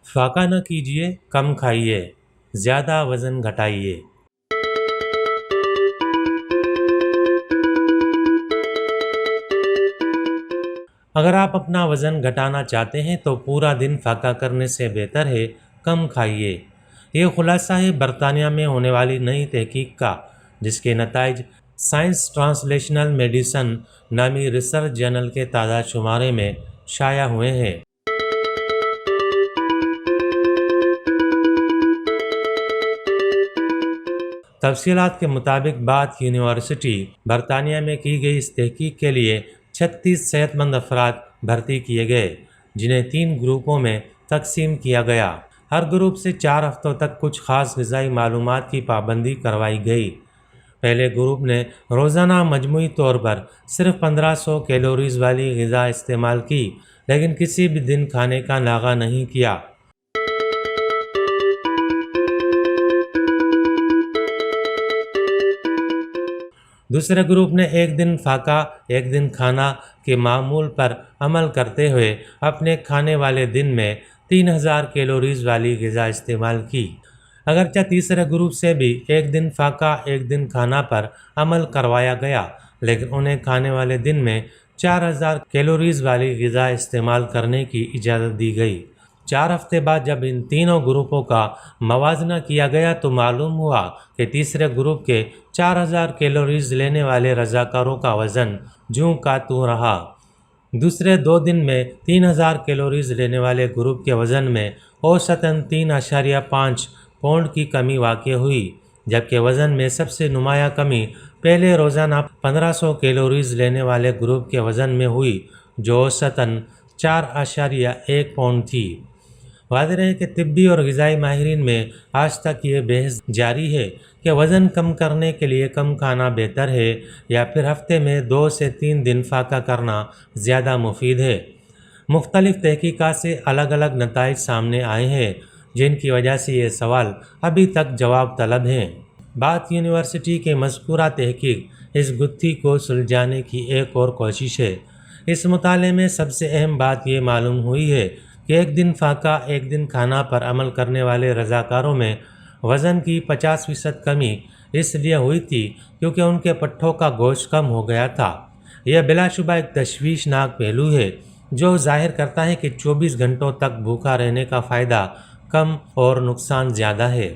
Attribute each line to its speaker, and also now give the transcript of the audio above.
Speaker 1: فاقہ نہ کیجیے، کم کھائیے، زیادہ وزن گھٹائیے۔ اگر آپ اپنا وزن گھٹانا چاہتے ہیں تو پورا دن فاقہ کرنے سے بہتر ہے کم کھائیے۔ یہ خلاصہ ہے برطانیہ میں ہونے والی نئی تحقیق کا، جس کے نتائج سائنس ٹرانسلیشنل میڈیسن نامی ریسرچ جرنل کے تازہ شمارے میں شائع ہوئے ہیں۔ تفصیلات کے مطابق باتھ یونیورسٹی برطانیہ میں کی گئی اس تحقیق کے لیے 36 صحت مند افراد بھرتی کیے گئے، جنہیں 3 گروپوں میں تقسیم کیا گیا۔ ہر گروپ سے 4 ہفتوں تک کچھ خاص غذائی معلومات کی پابندی کروائی گئی۔ پہلے گروپ نے روزانہ مجموعی طور پر صرف 1500 کیلوریز والی غذا استعمال کی، لیکن کسی بھی دن کھانے کا ناغہ نہیں کیا۔ دوسرے گروپ نے ایک دن فاقہ ایک دن کھانا کے معمول پر عمل کرتے ہوئے اپنے کھانے والے دن میں 3000 کیلوریز والی غذا استعمال کی۔ اگرچہ تیسرے گروپ سے بھی ایک دن فاقہ ایک دن کھانا پر عمل کروایا گیا، لیکن انہیں کھانے والے دن میں 4000 کیلوریز والی غذا استعمال کرنے کی اجازت دی گئی۔ 4 ہفتے بعد جب ان تینوں گروپوں کا موازنہ کیا گیا تو معلوم ہوا کہ تیسرے گروپ کے 4000 کیلوریز لینے والے رضاکاروں کا وزن جوں کا توں رہا۔ دوسرے 2 دن میں 3000 کیلوریز لینے والے گروپ کے وزن میں اوسطاً 3.5 پاؤنڈ کی کمی واقع ہوئی، جبکہ وزن میں سب سے نمایاں کمی پہلے روزانہ 1500 کیلوریز لینے والے گروپ کے وزن میں ہوئی، جو اوسطاً 4.1 پاؤنڈ تھی۔ واضح ہے کہ طبی اور غذائی ماہرین میں آج تک یہ بحث جاری ہے کہ وزن کم کرنے کے لیے کم کھانا بہتر ہے یا پھر ہفتے میں 2 سے 3 دن فاقہ کرنا زیادہ مفید ہے۔ مختلف تحقیقات سے الگ الگ نتائج سامنے آئے ہیں، جن کی وجہ سے یہ سوال ابھی تک جواب طلب ہے۔ باتھ یونیورسٹی کے مذکورہ تحقیق اس گتھی کو سلجھانے کی ایک اور کوشش ہے۔ اس مطالعے میں سب سے اہم بات یہ معلوم ہوئی ہے کہ ایک دن فاقہ ایک دن کھانا پر عمل کرنے والے رضاکاروں میں وزن کی 50% کمی اس لیے ہوئی تھی کیونکہ ان کے پٹھوں کا گوشت کم ہو گیا تھا۔ یہ بلا شبہ ایک تشویشناک پہلو ہے جو ظاہر کرتا ہے کہ 24 گھنٹوں تک بھوکا رہنے کا فائدہ کم اور نقصان زیادہ ہے۔